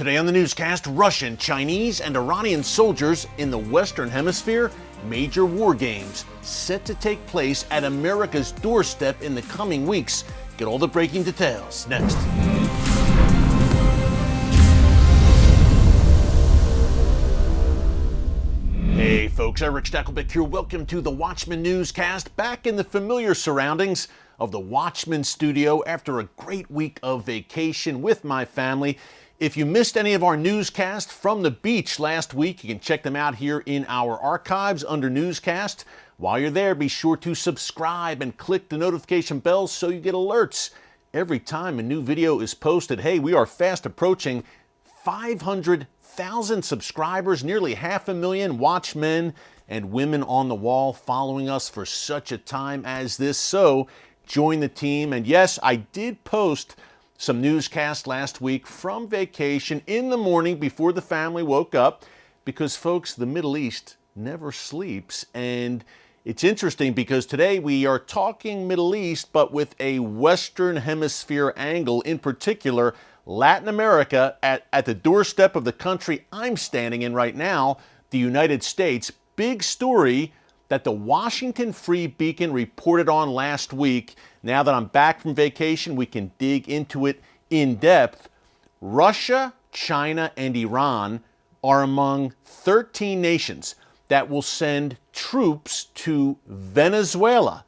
Today on the newscast, Russian, Chinese, and Iranian soldiers in the Western Hemisphere, major war games set to take place at America's doorstep in the coming weeks. Get all the breaking details next. Hey folks, Erick Stakelbeck here. Welcome to the Watchman Newscast, back in the familiar surroundings of the Watchman studio after a great week of vacation with my family. If you missed any of our newscasts from the beach last week, you can check them out here in our archives under newscast. While you're there, be sure to subscribe and click the notification bell so you get alerts every time a new video is posted. Hey, we are fast approaching 500,000 subscribers, nearly 500,000 watchmen and women on the wall following us for such a time as this. So join the team. And yes, I did post some newscasts last week from vacation in the morning before the family woke up, because folks, the Middle East never sleeps. And it's interesting because today we are talking Middle East, but with a Western Hemisphere angle, in particular Latin America, at the doorstep of the country I'm standing in right now, the United States. Big story that the Washington Free Beacon reported on last week. Now that I'm back from vacation, we can dig into it in depth. Russia, China, and Iran are among 13 nations that will send troops to Venezuela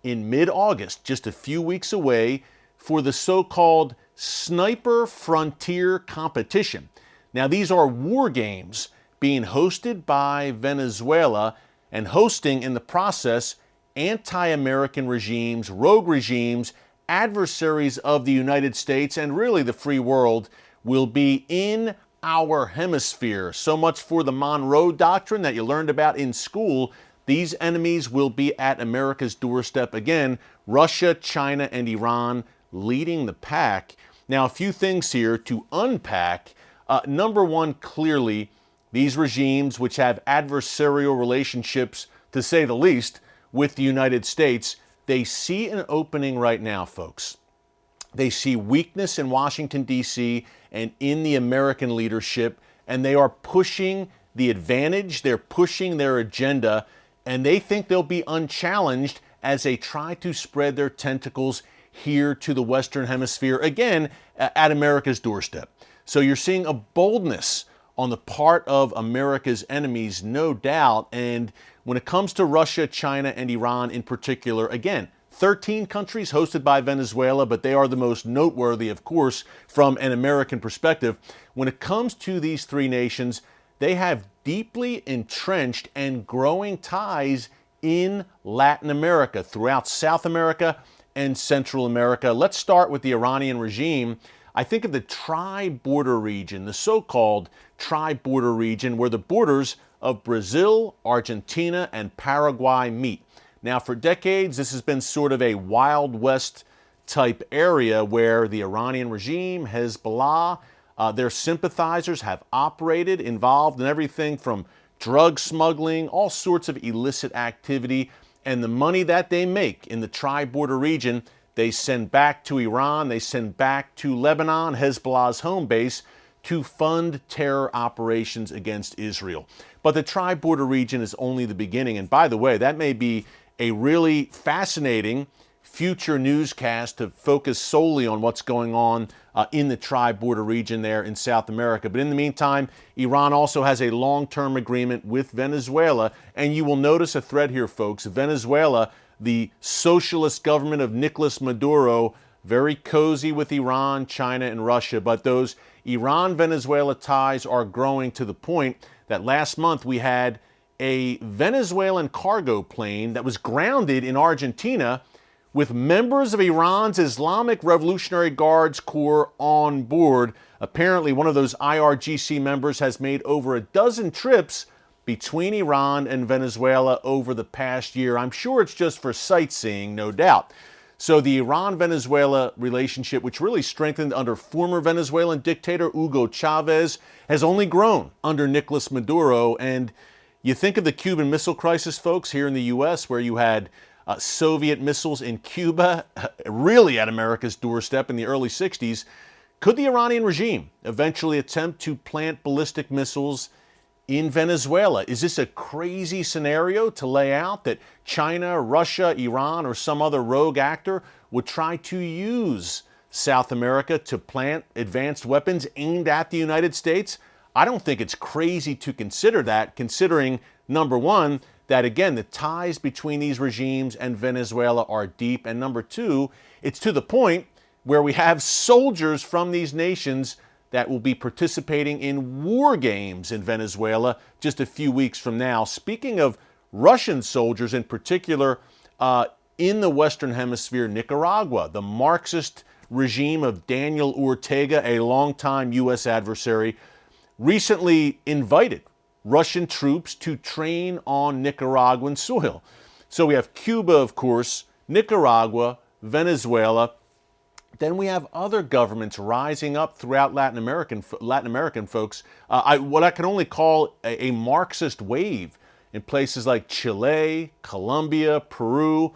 in mid-August, just a few weeks away, for the so-called Sniper Frontier competition. Now, these are war games being hosted by Venezuela and hosting in the process anti-American regimes, rogue regimes, adversaries of the United States and really the free world will be in our hemisphere. So much for the Monroe Doctrine that you learned about in school. These enemies will be at America's doorstep. Again, Russia, China, and Iran leading the pack. Now, a few things here to unpack. Number one, clearly, these regimes, which have adversarial relationships, to say the least, with the United States, they see an opening right now, folks. They see weakness in Washington, D.C. and in the American leadership, and they are pushing the advantage, they're pushing their agenda, and they think they'll be unchallenged as they try to spread their tentacles here to the Western Hemisphere, again, at America's doorstep. So you're seeing a boldness on the part of America's enemies, no doubt. And when it comes to Russia, China, and Iran in particular, again, 13 countries hosted by Venezuela, but they are the most noteworthy, of course, from an American perspective. When it comes to these three nations, they have deeply entrenched and growing ties in Latin America, throughout South America and Central America. Let's start with the Iranian regime. I think of the tri-border region, the so-called tri-border region, where the borders of Brazil, Argentina, and Paraguay meet. Now, for decades, this has been sort of a Wild West type area where the Iranian regime, Hezbollah, their sympathizers have operated, involved in everything from drug smuggling, all sorts of illicit activity, and the money that they make in the tri-border region, they send back to Iran, they send back to Lebanon, Hezbollah's home base, to fund terror operations against Israel. But the tri-border region is only the beginning. And by the way, that may be a really fascinating future newscast to focus solely on what's going on in the tri-border region there in South America. But in the meantime, Iran also has a long-term agreement with Venezuela. And you will notice a thread here, folks. Venezuela, the socialist government of Nicolas Maduro, very cozy with Iran, China, and Russia. But those Iran-Venezuela ties are growing to the point that last month we had a Venezuelan cargo plane that was grounded in Argentina with members of Iran's Islamic Revolutionary Guards Corps on board. Apparently, one of those IRGC members has made over a dozen trips between Iran and Venezuela over the past year. I'm sure it's just for sightseeing, no doubt. So the Iran-Venezuela relationship, which really strengthened under former Venezuelan dictator Hugo Chavez, has only grown under Nicolas Maduro. And you think of the Cuban Missile Crisis, folks, here in the U.S., where you had Soviet missiles in Cuba, really at America's doorstep in the early 60s. Could the Iranian regime eventually attempt to plant ballistic missiles in Venezuela? Is this a crazy scenario to lay out that China, Russia, Iran, or some other rogue actor would try to use South America to plant advanced weapons aimed at the United States? I don't think it's crazy to consider that, considering, number one, that again, the ties between these regimes and Venezuela are deep, and number two, it's to the point where we have soldiers from these nations that will be participating in war games in Venezuela just a few weeks from now. Speaking of Russian soldiers in particular, in the Western Hemisphere, Nicaragua, the Marxist regime of Daniel Ortega, a longtime U.S. adversary, recently invited Russian troops to train on Nicaraguan soil. So we have Cuba, of course, Nicaragua, Venezuela. Then we have other governments rising up throughout Latin American folks. What I can only call a Marxist wave in places like Chile, Colombia, Peru.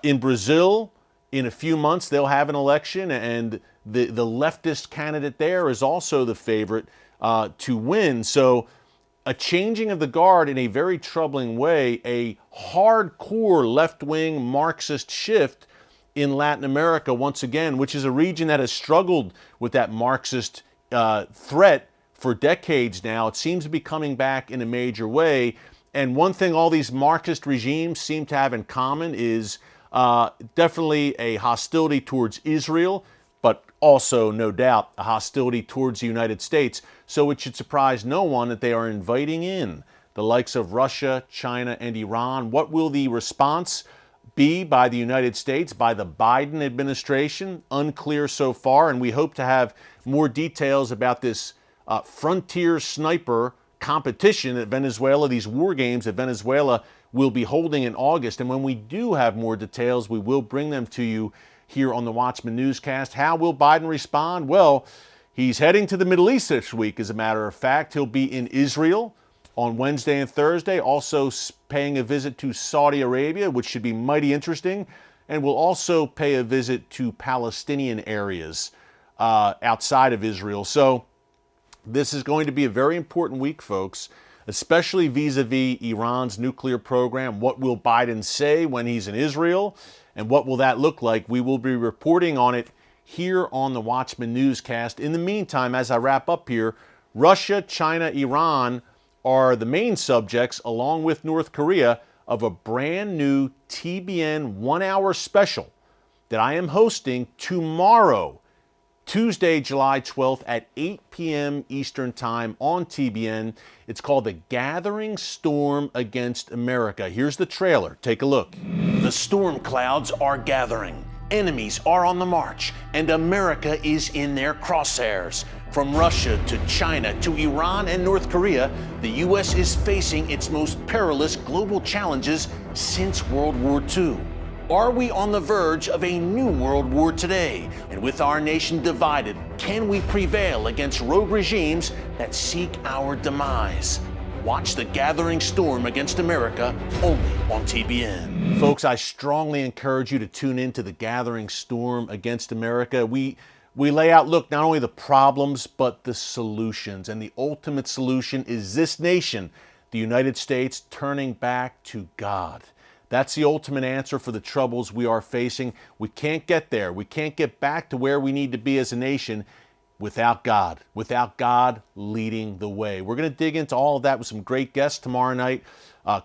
In Brazil, in a few months, they'll have an election, and the leftist candidate there is also the favorite to win. So a changing of the guard in a very troubling way, a hardcore left-wing Marxist shift in Latin America once again, which is a region that has struggled with that Marxist threat for decades now. It seems to be coming back in a major way. And one thing all these Marxist regimes seem to have in common is definitely a hostility towards Israel, but also, no doubt, a hostility towards the United States. So it should surprise no one that they are inviting in the likes of Russia, China, and Iran. What will the response be by the United States, by the Biden administration? Unclear so far, and we hope to have more details about this frontier sniper competition at Venezuela, these war games that Venezuela will be holding in August. And when we do have more details, we will bring them to you here on the Watchman Newscast. How will Biden respond? Well, he's heading to the Middle East this week, as a matter of fact. He'll be in Israel on Wednesday and Thursday, also paying a visit to Saudi Arabia, which should be mighty interesting, and will also pay a visit to Palestinian areas outside of Israel. So this is going to be a very important week, folks, especially vis-a-vis Iran's nuclear program. What will Biden say when he's in Israel, and what will that look like? We will be reporting on it here on the Watchman Newscast. In the meantime, as I wrap up here, Russia, China, Iran are the main subjects, along with North Korea, of a brand new TBN 1-hour special that I am hosting tomorrow, Tuesday, July 12th at 8 p.m. Eastern Time on TBN. It's called The Gathering Storm Against America. Here's the trailer. Take a look. The storm clouds are gathering. Enemies are on the march, and America is in their crosshairs. From Russia to China to Iran and North Korea, the U.S. is facing its most perilous global challenges since World War II. Are we on the verge of a new world war today? And with our nation divided, can we prevail against rogue regimes that seek our demise? Watch The Gathering Storm Against America only on TBN. Folks, I strongly encourage you to tune in to The Gathering Storm Against America. We lay out, look, not only the problems, but the solutions. And the ultimate solution is this nation, the United States, turning back to God. That's the ultimate answer for the troubles we are facing. We can't get there. We can't get back to where we need to be as a nation without God leading the way. We're going to dig into all of that with some great guests tomorrow night.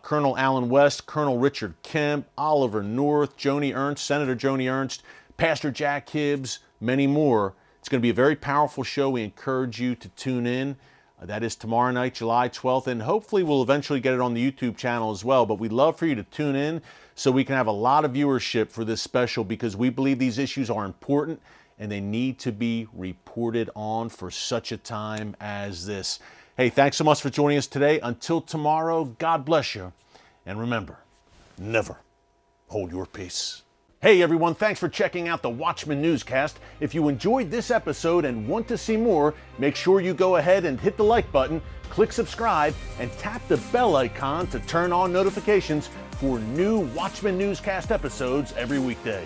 Colonel Alan West, Colonel Richard Kemp, Oliver North, Joni Ernst, Senator Joni Ernst, Pastor Jack Hibbs, many more. It's going to be a very powerful show. We encourage you to tune in. That is tomorrow night, July 12th, and hopefully we'll eventually get it on the YouTube channel as well. But we'd love for you to tune in so we can have a lot of viewership for this special, because we believe these issues are important and they need to be reported on for such a time as this. Hey, thanks so much for joining us today. Until tomorrow, God bless you. And remember, never hold your peace. Hey everyone, thanks for checking out the Watchman Newscast. If you enjoyed this episode and want to see more, make sure you go ahead and hit the like button, click subscribe, and tap the bell icon to turn on notifications for new Watchman Newscast episodes every weekday.